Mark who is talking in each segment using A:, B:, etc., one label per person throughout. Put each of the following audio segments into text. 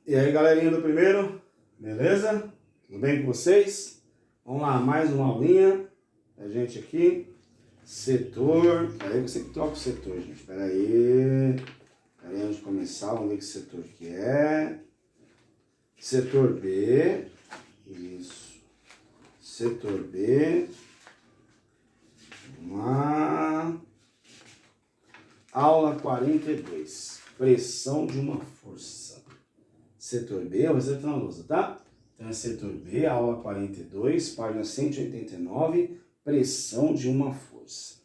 A: E aí, galerinha do primeiro, beleza? Tudo bem com vocês? Vamos lá, mais uma aulinha da gente aqui. Setor, peraí que você que troca o setor, gente, peraí antes de começar, vamos ver que setor que é. Setor B, isso, setor B, vamos lá. Aula 42, pressão de uma força. Setor B, eu vou reservar na lousa, tá? Então é setor B, aula 42, página 189, pressão de uma força.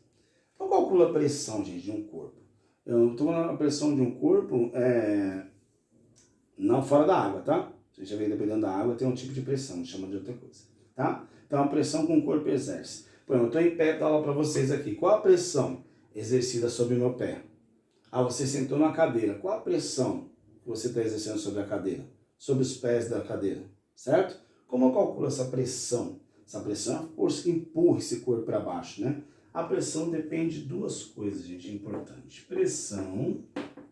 A: Então calcula a pressão, gente, de um corpo. Eu estou falando a pressão de um corpo não fora da água, tá? A gente já vê, dependendo da água, tem um tipo de pressão, não chama de outra coisa, tá? Então a pressão que um corpo exerce. Por exemplo, eu estou em pé para aula para vocês aqui. Qual a pressão exercida sobre o meu pé? Ah, você sentou na cadeira. Qual a pressão que você está exercendo sobre a cadeira? Sobre os pés da cadeira, certo? Como eu calculo essa pressão? Essa pressão é a força que empurra esse corpo para baixo, né? A pressão depende de duas coisas, gente, importante. Pressão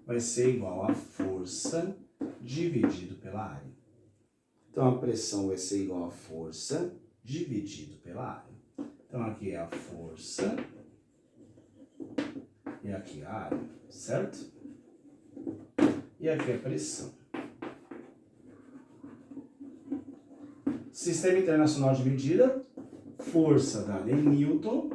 A: vai ser igual a força dividido pela área. Então, a pressão vai ser igual a força dividido pela área. Então, aqui é a força e aqui a área, certo? E aqui é a pressão. Sistema internacional de medida, força dada em Newton,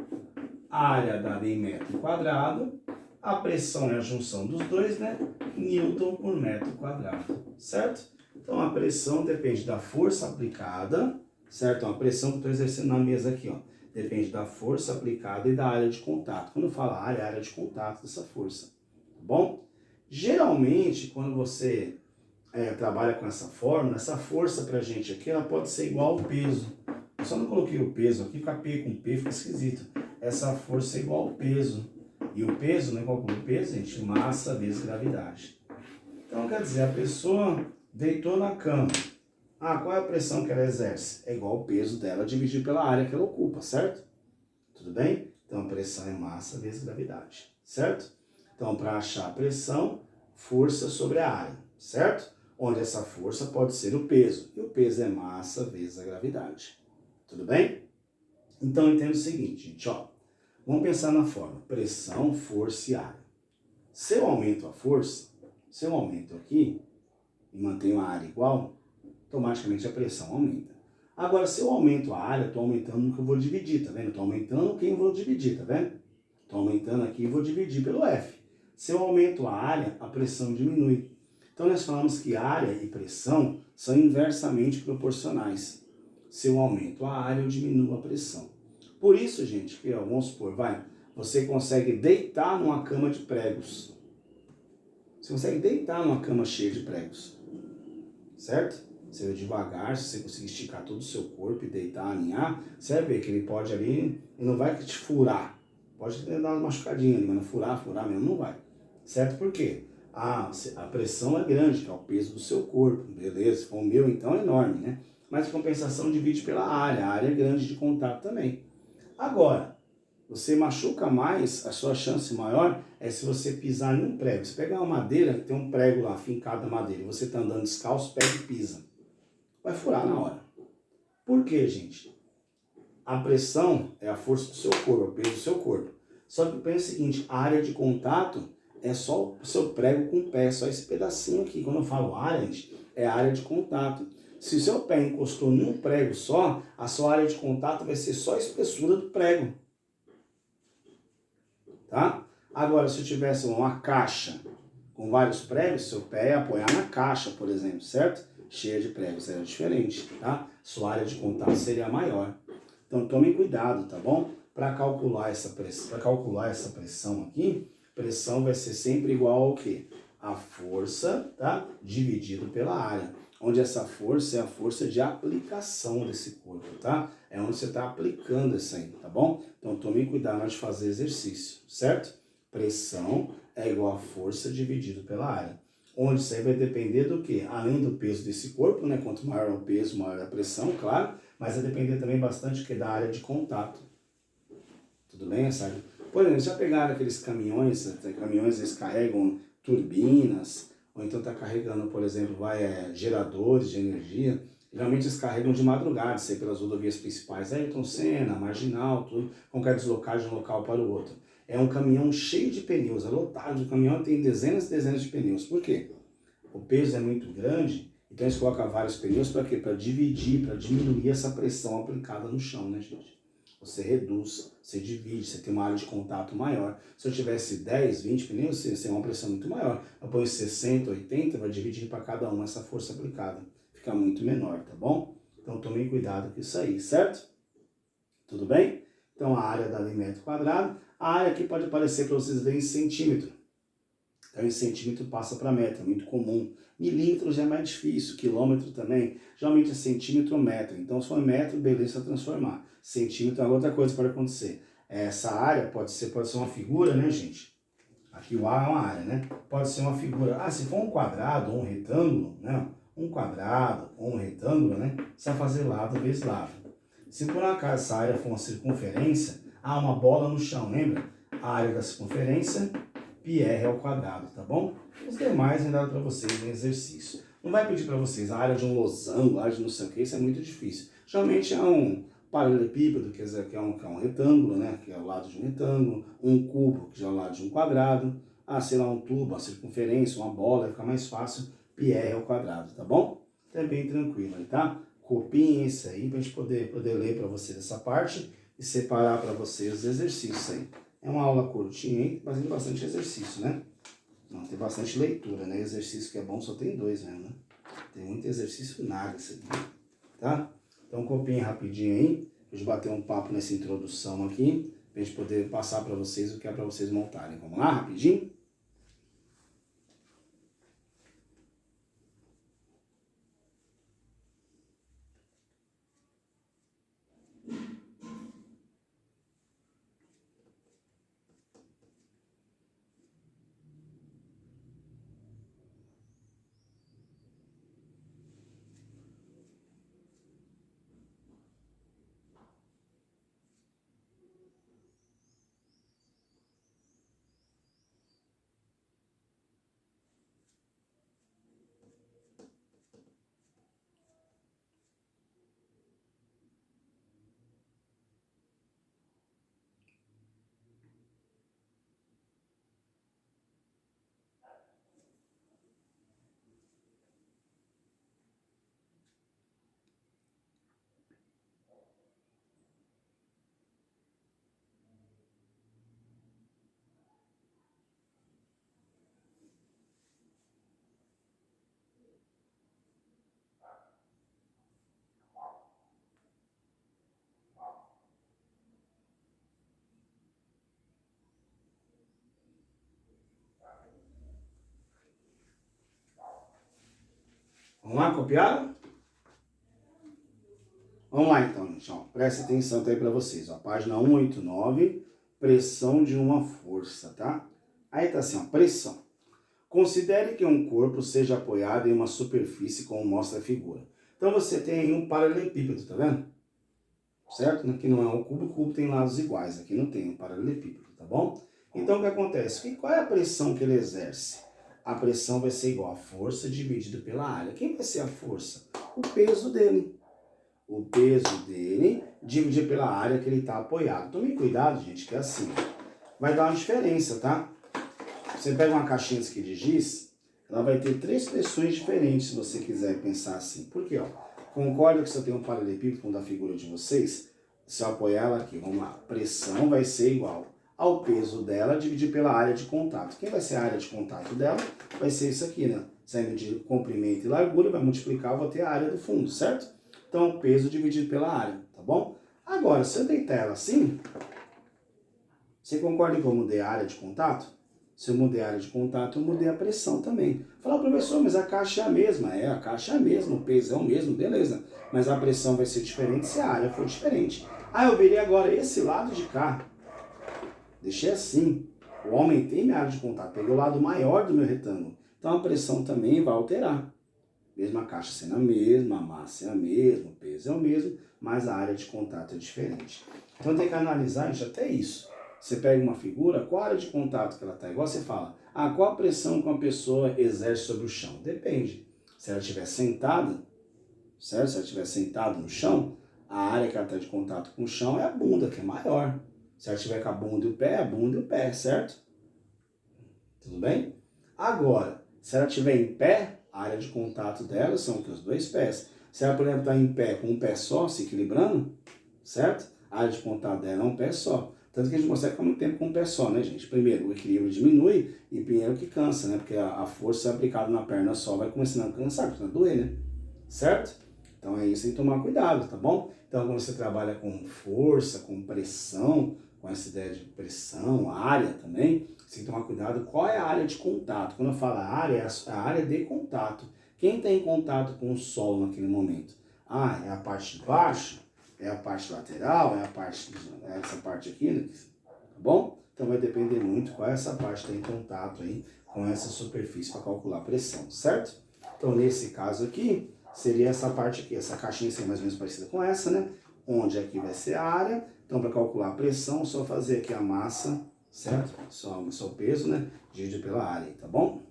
A: área dada em metro quadrado, a pressão é a junção dos dois, né? Newton por metro quadrado, certo? Então a pressão depende da força aplicada, certo? Então, a pressão que eu estou exercendo na mesa aqui, ó, depende da força aplicada e da área de contato. Quando eu falo área, é a área de contato dessa força, tá bom? Geralmente, quando você trabalha com essa força pra gente aqui, ela pode ser igual ao peso. Eu só não coloquei o peso aqui, fica P com P, fica esquisito. Essa força é igual ao peso. E o peso, né? Qual é o peso, gente? Massa vezes gravidade. Então, quer dizer, a pessoa deitou na cama. Ah, qual é a pressão que ela exerce? É igual ao peso dela dividido pela área que ela ocupa, certo? Tudo bem? Então, a pressão é massa vezes gravidade, certo? Então, para achar a pressão, força sobre a área, certo? Onde essa força pode ser o peso. E o peso é massa vezes a gravidade. Tudo bem? Então, entenda o seguinte, gente, ó. Vamos pensar na forma, pressão, força e área. Se eu aumento a força, se eu aumento aqui e mantenho a área igual, automaticamente a pressão aumenta. Agora, se eu aumento a área, estou aumentando no que eu vou dividir, tá vendo? Estou aumentando quem eu vou dividir, tá vendo? Estou aumentando aqui e vou dividir pelo F. Se eu aumento a área, a pressão diminui. Então, nós falamos que área e pressão são inversamente proporcionais. Se eu aumento a área, eu diminuo a pressão. Por isso, gente, que vamos supor, você consegue deitar numa cama de pregos. Você consegue deitar numa cama cheia de pregos, certo? Você vai devagar, se você conseguir esticar todo o seu corpo e deitar, alinhar, você vai ver que ele pode ali, ele não vai te furar. Pode dar uma machucadinha ali, mas não furar mesmo não vai. Certo? Por quê? A pressão é grande, que é o peso do seu corpo, beleza? Se for o meu, então é enorme, né? Mas a compensação divide pela área, a área é grande de contato também. Agora, você machuca mais, a sua chance maior é se você pisar em um prego. Se pegar uma madeira, tem um prego lá, fincado na madeira, e você está andando descalço, pega e pisa. Vai furar na hora. Por quê, gente? A pressão é a força do seu corpo, é o peso do seu corpo. Só que pensa o seguinte, a área de contato é só o seu prego com o pé, só esse pedacinho aqui. Quando eu falo área, gente, é a área de contato. Se o seu pé encostou em um prego só, a sua área de contato vai ser só a espessura do prego. Tá? Agora, se eu tivesse uma caixa com vários pregos, seu pé ia apoiar na caixa, por exemplo, certo? Cheia de pregos, era diferente, tá? Sua área de contato seria maior. Então, tome cuidado, tá bom? Para calcular essa pressão aqui, pressão vai ser sempre igual ao quê? A força, tá? Dividido pela área. Onde essa força é a força de aplicação desse corpo, tá? É onde você está aplicando isso aí, tá bom? Então, tome cuidado na hora de fazer exercício, certo? Pressão é igual a força dividido pela área. Onde isso aí vai depender do quê? Além do peso desse corpo, né? Quanto maior é o peso, maior é a pressão, claro. Mas vai depender também bastante da área de contato. Tudo bem, sabe? Por exemplo, já pegaram aqueles caminhões, eles carregam turbinas, ou então está carregando, por exemplo, geradores de energia. Geralmente eles carregam de madrugada, sei pelas rodovias principais, Ayrton Senna, Marginal, tudo, como quer deslocar de um local para o outro. É um caminhão cheio de pneus, é lotado, o caminhão tem dezenas e dezenas de pneus. Por quê? O peso é muito grande, então eles colocam vários pneus para quê? Para dividir, para diminuir essa pressão aplicada no chão, né, gente? Você reduz, você divide, você tem uma área de contato maior. Se eu tivesse 10, 20 pneus, você tem uma pressão muito maior. Eu ponho 60, 80, vai dividir para cada um essa força aplicada. Fica muito menor, tá bom? Então tomem cuidado com isso aí, certo? Tudo bem? Então a área dada em metro quadrado, a área aqui pode aparecer para vocês verem em centímetro. Então em centímetro passa para metro, é muito comum. Milímetro já é mais difícil, quilômetro também. Geralmente é centímetro ou metro. Então se for metro, beleza, transformar. Centímetro é outra coisa que pode acontecer. Essa área pode ser uma figura, né, gente? Aqui o A é uma área, né? Pode ser uma figura. Ah, se for um quadrado ou um retângulo, né? Um quadrado ou um retângulo, né? Você vai fazer lado vezes lado. Se por acaso essa área for uma circunferência, há uma bola no chão, lembra? A área da circunferência, πr ao quadrado, tá bom? Os demais vem dado para vocês em exercício. Não vai pedir para vocês a área de um losango, a área de não sei o que, isso é muito difícil. Geralmente é um paralelepípedo, quer dizer, que é um retângulo, né? Que é o lado de um retângulo, um cubo, que já é o lado de um quadrado, sei lá, um tubo, uma circunferência, uma bola, vai ficar mais fácil, πr ao quadrado, tá bom? Então é bem tranquilo aí, tá? Copiem isso aí pra gente poder ler para vocês essa parte e separar para vocês os exercícios aí. É uma aula curtinha, hein? Mas tem bastante exercício, né? Não, tem bastante leitura, né? Exercício que é bom só tem 2 mesmo, né? Tem muito exercício nada isso aqui, tá? Então copiem rapidinho aí, a gente bater um papo nessa introdução aqui, pra gente poder passar para vocês o que é para vocês montarem. Vamos lá, rapidinho? Vamos lá, copiaram? Vamos lá então, gente. Ó, presta atenção tá aí para vocês. Ó, página 189, pressão de uma força, tá? Aí tá assim, ó, pressão. Considere que um corpo seja apoiado em uma superfície como mostra a figura. Então você tem aí um paralelepípedo, tá vendo? Certo? Aqui não é um cubo, o cubo tem lados iguais. Aqui não tem um paralelepípedo, tá bom? Então o que acontece? Qual é a pressão que ele exerce? A pressão vai ser igual a força dividido pela área. Quem vai ser a força? O peso dele. O peso dele dividido pela área que ele está apoiado. Tome cuidado, gente, que é assim. Vai dar uma diferença, tá? Você pega uma caixinha de giz, ela vai ter 3 pressões diferentes, se você quiser pensar assim. Por quê? Ó? Concorda que se eu tenho um paralelepípedo como da figura de vocês? Se eu apoiar ela aqui, vamos lá. Pressão vai ser igual ao peso dela dividido pela área de contato. Quem vai ser a área de contato dela? Vai ser isso aqui, né? Se eu medir comprimento e largura, vai multiplicar, eu vou ter a área do fundo, certo? Então, peso dividido pela área, tá bom? Agora, se eu deitar ela assim, você concorda que eu mudei a área de contato? Se eu mudei a área de contato, eu mudei a pressão também. Fala, professor, mas a caixa é a mesma. É, a caixa é a mesma, o peso é o mesmo, beleza. Mas a pressão vai ser diferente se a área for diferente. Eu virei agora esse lado de cá. Deixei assim. Eu aumentei minha área de contato, peguei o lado maior do meu retângulo. Então a pressão também vai alterar. Mesmo a caixa sendo a mesma, a massa é a mesma, o peso é o mesmo, mas a área de contato é diferente. Então tem que analisar, gente, até isso. Você pega uma figura, qual a área de contato que ela está? Igual você fala, qual a pressão que uma pessoa exerce sobre o chão? Depende. Se ela estiver sentada, certo? Se ela estiver sentada no chão, a área que ela está de contato com o chão é a bunda, que é maior. Se ela estiver com a bunda e o pé, é a bunda e o pé, certo? Tudo bem? Agora, se ela estiver em pé, a área de contato dela são os dois pés. Se ela, por exemplo, está em pé com um pé só, se equilibrando, certo? A área de contato dela é um pé só. Tanto que a gente consegue ficar muito tempo com um pé só, né, gente? Primeiro, o equilíbrio diminui e primeiro que cansa, né? Porque a força aplicada na perna só vai começando a cansar, começando a doer, né? Certo? Então é isso, tem que tomar cuidado, tá bom? Então quando você trabalha com força, com pressão, com essa ideia de pressão, área também, você tem que tomar cuidado qual é a área de contato. Quando eu falo área, é a área de contato. Quem tem contato com o solo naquele momento? É a parte de baixo? É a parte lateral? É a parte, essa parte aqui, né? Tá bom? Então vai depender muito qual é essa parte que tem contato aí com essa superfície para calcular a pressão, certo? Então nesse caso aqui, seria essa parte aqui, essa caixinha assim, mais ou menos parecida com essa, né? Onde aqui vai ser a área. Então para calcular a pressão, só fazer aqui a massa, certo? Só o peso, né? Dividido pela área, tá bom?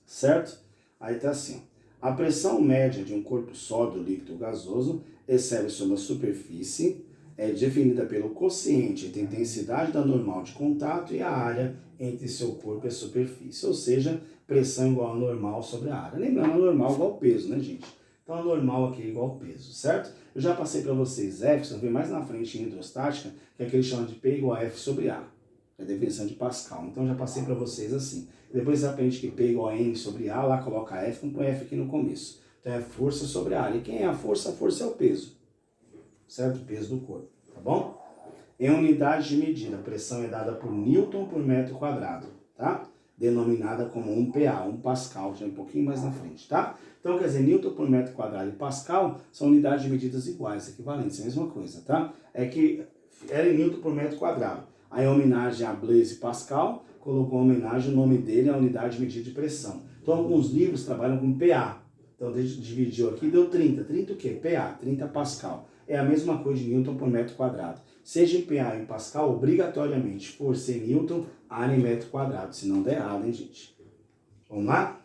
A: Certo? Aí tá assim, ó. A pressão média de um corpo sólido, líquido ou gasoso excede sobre a superfície, é definida pelo quociente entre a intensidade da normal de contato e a área entre seu corpo e a superfície, ou seja, pressão igual a normal sobre a área. Lembrando, a normal igual ao peso, né, gente? Então, a normal aqui é igual ao peso, certo? Eu já passei para vocês F, você vai ver mais na frente em hidrostática, que é aquele chama de P igual a F sobre A, é a definição de Pascal. Então, eu já passei para vocês assim. Depois você aprende que P igual a M sobre A, lá coloca F, não põe F aqui no começo. Então, é força sobre a área. E quem é a força? A força é o peso, certo? O peso do corpo, tá bom? Em unidade de medida, a pressão é dada por Newton por metro quadrado, tá? Denominada como 1 PA, 1 Pascal, já um pouquinho mais na frente, tá? Então, quer dizer, Newton por metro quadrado e Pascal são unidades de medidas iguais, equivalentes, é a mesma coisa, tá? É que era em Newton por metro quadrado. Aí, em homenagem a Blaise Pascal, colocou em homenagem o nome dele à unidade de medida de pressão. Então, alguns livros trabalham com PA. Então, dividiu aqui, deu 30. 30 o quê? PA, 30 Pascal. É a mesma coisa de Newton por metro quadrado. Seja em PA ou em Pascal, obrigatoriamente, por ser Newton, área em metro quadrado. Se não der errado, hein, gente? Vamos lá?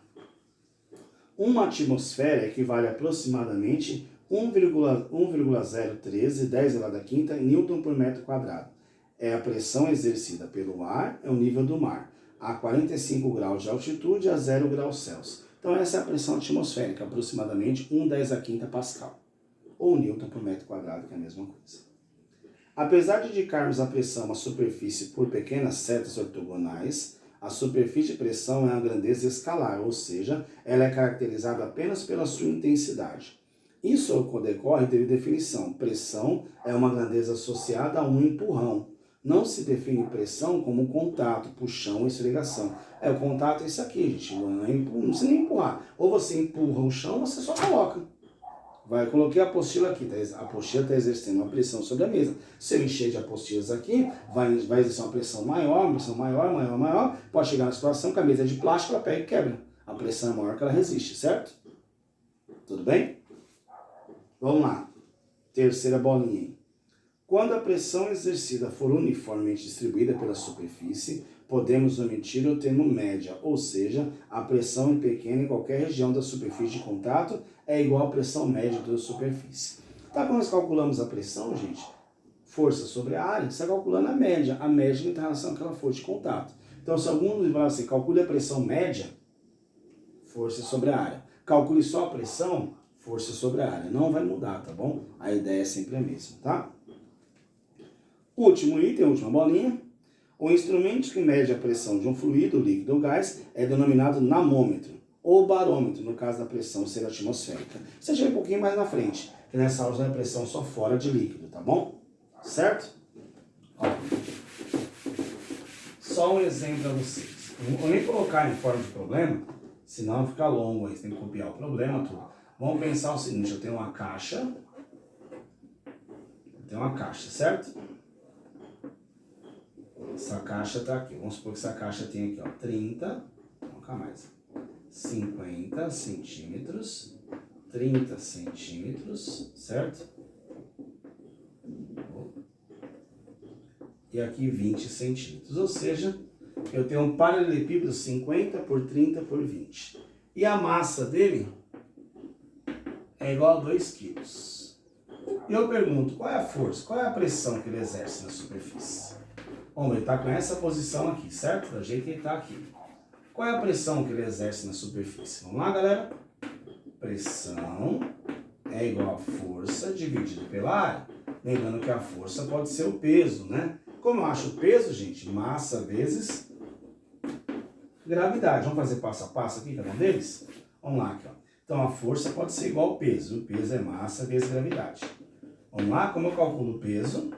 A: Uma atmosfera equivale a aproximadamente 1,013, 10 elevado à quinta, Newton por metro quadrado. É a pressão exercida pelo ar, é o nível do mar, a 45 graus de altitude a 0 graus Celsius. Então essa é a pressão atmosférica, aproximadamente 1/10 à quinta Pascal. Ou Newton por metro quadrado, que é a mesma coisa. Apesar de indicarmos a pressão à superfície por pequenas setas ortogonais, a superfície de pressão é uma grandeza escalar, ou seja, ela é caracterizada apenas pela sua intensidade. Isso decorre de definição. Pressão é uma grandeza associada a um empurrão. Não se define pressão como contato, puxão ou esfregação. O contato é isso aqui, gente. Não precisa nem empurrar. Ou você empurra o chão, ou você só coloca. Coloquei a apostila aqui, a apostila está exercendo uma pressão sobre a mesa. Se eu encher de apostilas aqui, vai exercer uma pressão maior, maior. Pode chegar na situação que a mesa é de plástico, ela pega e quebra. A pressão é maior que ela resiste, certo? Tudo bem? Vamos lá. Terceira bolinha. Quando a pressão exercida for uniformemente distribuída pela superfície, podemos omitir o termo média, ou seja, a pressão pequena em qualquer região da superfície de contato é igual à pressão média da superfície. Tá, quando nós calculamos a pressão, gente, força sobre a área, você está calculando a média em relação àquela força de contato. Então, se algum livro falar assim, calcule a pressão média, força sobre a área. Calcule só a pressão, força sobre a área. Não vai mudar, tá bom? A ideia é sempre a mesma, tá? Último item, última bolinha. O instrumento que mede a pressão de um fluido, líquido ou gás é denominado namômetro, ou barômetro, no caso da pressão ser atmosférica. Você chega um pouquinho mais na frente, que nessa aula já é pressão só fora de líquido, tá bom? Certo? Ó. Só um exemplo para vocês. Eu não vou nem colocar em forma de problema, senão fica longo aí, você tem que copiar o problema, tudo. Vamos pensar o seguinte, eu tenho uma caixa, certo? Essa caixa está aqui. Vamos supor que essa caixa tem aqui, ó, 30, vamos colocar mais, 50 centímetros, 30 centímetros, certo? e aqui 20 centímetros. Ou seja, eu tenho um paralelepípedo 50 por 30 por 20. E a massa dele é igual a 2 quilos. E eu pergunto, qual é a força, qual é a pressão que ele exerce na superfície? Bom, ele está com essa posição aqui, certo? Da jeito que ele está aqui. Qual é a pressão que ele exerce na superfície? Vamos lá, galera? Pressão é igual a força dividido pela área. Lembrando que a força pode ser o peso, né? Como eu acho o peso, gente? Massa vezes gravidade. Vamos fazer passo a passo aqui, cada um deles? Vamos lá, aqui, ó. Então, a força pode ser igual ao peso. O peso é massa vezes gravidade. Vamos lá? Como eu calculo o peso?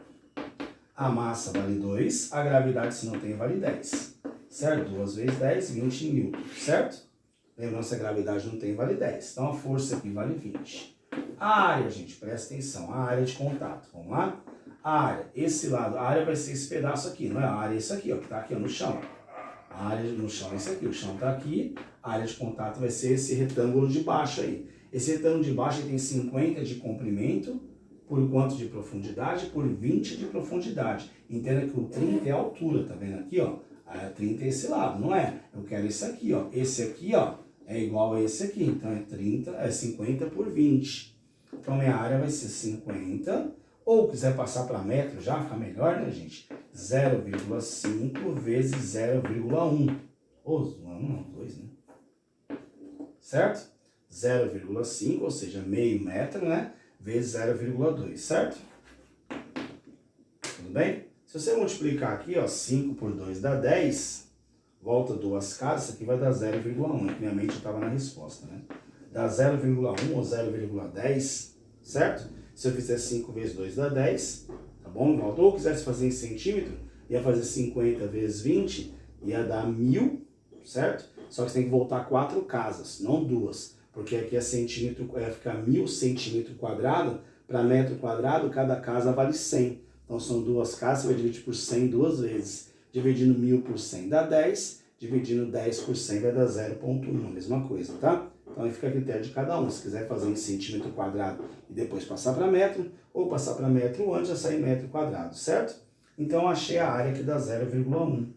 A: A massa vale 2, a gravidade, se não tem, vale 10. Certo? 2 vezes 10, 20 newton. Certo? Lembrando, se a gravidade não tem, vale 10. Então, a força aqui vale 20. A área, gente, presta atenção. A área de contato. Vamos lá? A área, esse lado, a área vai ser esse pedaço aqui, não é? A área é isso aqui, ó, que tá aqui, ó, no chão. A área no chão é esse aqui, o chão tá aqui. A área de contato vai ser esse retângulo de baixo aí. Esse retângulo de baixo tem 50 de comprimento, por quanto de profundidade? Por 20 de profundidade. Entenda que o 30 é a altura, tá vendo aqui, ó? A 30 é esse lado, não é? Eu quero esse aqui, ó. Esse aqui, ó, é igual a esse aqui. Então, é 50 por 20. Então, minha área vai ser 50. Ou quiser passar para metro já, fica melhor, né, gente? 0,5 vezes 0,1. Ou 2, né? Certo? 0,5, ou seja, meio metro, né? Vezes 0,2, certo? Tudo bem? Se você multiplicar aqui, ó, 5 por 2 dá 10, volta duas casas, isso aqui vai dar 0,1, que minha mente estava na resposta, né? Dá 0,1 ou 0,10, certo? Se eu fizer 5 vezes 2 dá 10, tá bom? Volta. Ou quisesse fazer em centímetro, ia fazer 50 vezes 20, ia dar 1000, certo? Só que você tem que voltar 4 casas, não 2. Porque aqui é centímetro, vai ficar 1000 centímetro quadrado, para metro quadrado, cada casa vale 100. Então são 2 casas, você vai dividir por 100 2 vezes. Dividindo 1000 por 100 dá 10, dividindo 10 por 100 vai dar 0,1, mesma coisa, tá? Então aí fica a critério de cada um. Se quiser fazer em centímetro quadrado e depois passar para metro, ou passar para metro antes já sair metro quadrado, certo? Então achei a área que dá 0,1.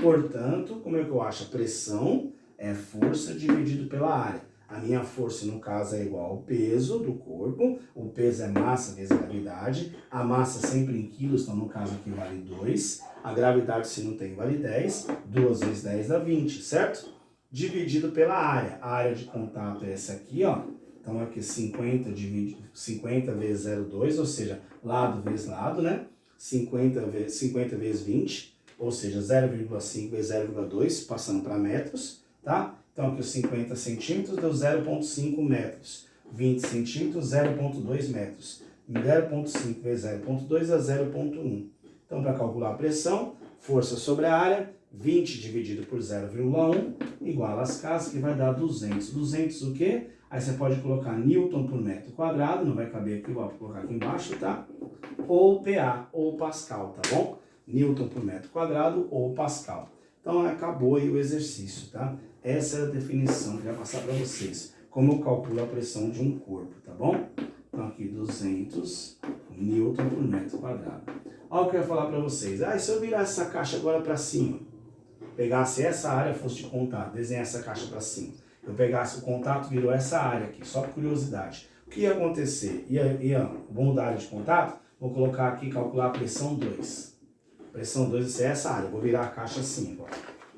A: Portanto, como é que eu acho? A pressão é força dividido pela área. A minha força, no caso, é igual ao peso do corpo. O peso é massa vezes gravidade. A massa sempre em quilos, então no caso aqui vale 2. A gravidade, se não tem, vale 10. 2 vezes 10 dá 20, certo? Dividido pela área. A área de contato é essa aqui, ó. Então aqui 50 vezes 0,2, ou seja, lado vezes lado, né? 50 vezes 20. Ou seja, 0,5 vezes 0,2, passando para metros, tá? Então, aqui os 50 centímetros deu 0,5 metros. 20 centímetros, 0,2 metros. 0,5 vezes 0,2 é 0,1. Então, para calcular a pressão, força sobre a área, 20 dividido por 0,1, igual às casas, que vai dar 200. 200 o quê? Aí você pode colocar newton por metro quadrado, não vai caber aqui, vou colocar aqui embaixo, tá? Ou PA, ou Pascal, tá bom? Newton por metro quadrado ou Pascal. Então, acabou aí o exercício, tá? Essa é a definição que eu vou passar para vocês. Como eu calculo a pressão de um corpo, tá bom? Então, aqui 200 Newton por metro quadrado. Olha o que eu ia falar para vocês. Ah, e se eu virar essa caixa agora para cima? Pegasse essa área, fosse de contato, desenhar essa caixa para cima. Eu pegasse o contato, virou essa área aqui, só por curiosidade. O que ia acontecer? Vou mudar a área de contato, vou colocar aqui, calcular a pressão 2. Pressão 2 vai ser essa área. Eu vou virar a caixa assim agora.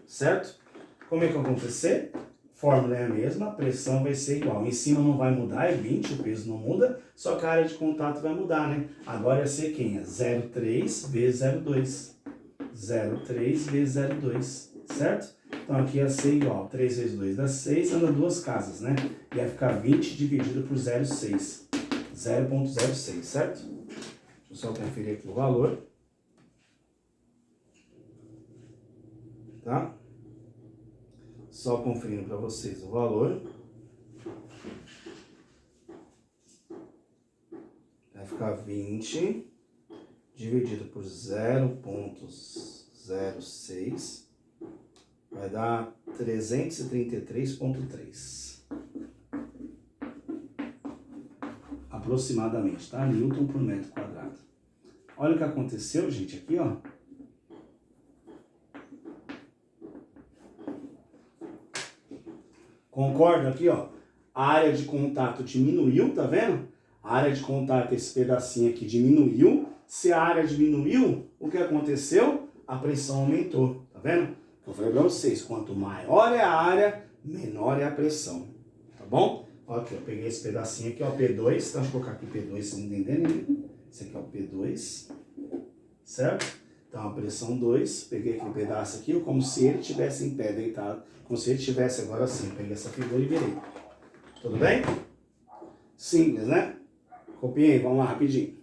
A: Certo? Como é que vai acontecer? Fórmula é a mesma, a pressão vai ser igual. Em cima não vai mudar, é 20, o peso não muda, só que a área de contato vai mudar, né? Agora ia ser quem? É 0,3 vezes 0,2. 0,3 vezes 0,2. Certo? Então aqui ia ser igual. 3 vezes 2 dá 6, anda duas casas, né? Ia ficar 20 dividido por 0,6. 0,06, certo? Deixa eu só conferir aqui o valor. Tá? Só conferindo para vocês o valor. Vai ficar 20 dividido por 0,06. Vai dar 333,3. Aproximadamente, tá? Newton por metro quadrado. Olha o que aconteceu, gente, aqui, ó. Concorda aqui, ó? A área de contato diminuiu, tá vendo? A área de contato, esse pedacinho aqui, diminuiu. Se a área diminuiu, o que aconteceu? A pressão aumentou, tá vendo? Eu falei pra vocês, quanto maior é a área, menor é a pressão, tá bom? Ó, aqui, eu peguei esse pedacinho aqui, ó, P2, então deixa eu colocar aqui P2, vocês entenderem, né? Esse aqui é o P2, certo? Então, a pressão 2, peguei aquele pedaço aqui, como se ele estivesse em pé, deitado, como se ele estivesse agora assim, peguei essa figura e virei. Tudo bem? Simples, né? Copiei, vamos lá, rapidinho.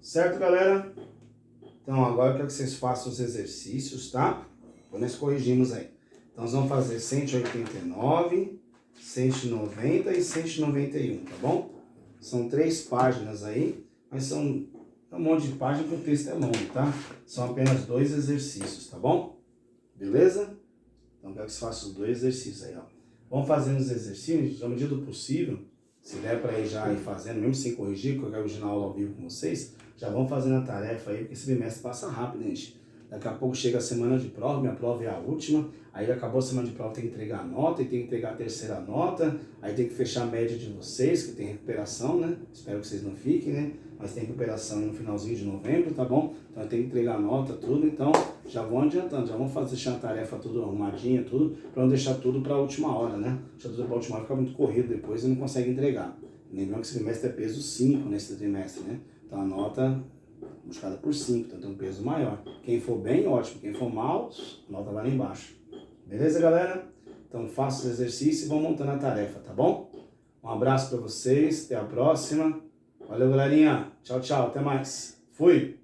A: Certo, galera? Então, agora eu quero que vocês façam os exercícios, tá? Depois nós corrigimos aí. Então, nós vamos fazer 189, 190 e 191, tá bom? São 3 páginas aí, mas são um monte de página que o texto é longo, tá? São apenas 2 exercícios, tá bom? Beleza? Então, eu quero que vocês façam os 2 exercícios aí, ó. Vamos fazendo os exercícios, na medida do possível, se der para ir já ir fazendo, mesmo sem corrigir, porque eu quero original aula ao vivo com vocês, já vão fazendo a tarefa aí, porque esse bimestre passa rápido, gente. Daqui a pouco chega a semana de prova, minha prova é a última, aí acabou a semana de prova, tem que entregar a nota, e tem que entregar a terceira nota, aí tem que fechar a média de vocês, que tem recuperação, né? Espero que vocês não fiquem, né? Mas tem recuperação no finalzinho de novembro, tá bom? Então tem que entregar a nota, tudo, então já vão adiantando, já vão deixar a tarefa tudo arrumadinha, tudo, para não deixar tudo para a última hora, né? Deixar tudo para a última hora, fica muito corrido depois e não consegue entregar. Lembrando que esse trimestre é peso 5 nesse trimestre, né? Então a nota multiplicada por 5, então tem um peso maior. Quem for bem, ótimo. Quem for mal, a nota vai lá embaixo. Beleza, galera? Então faça os exercícios e vão montando a tarefa, tá bom? Um abraço para vocês, até a próxima. Valeu, galerinha. Tchau, tchau. Até mais. Fui!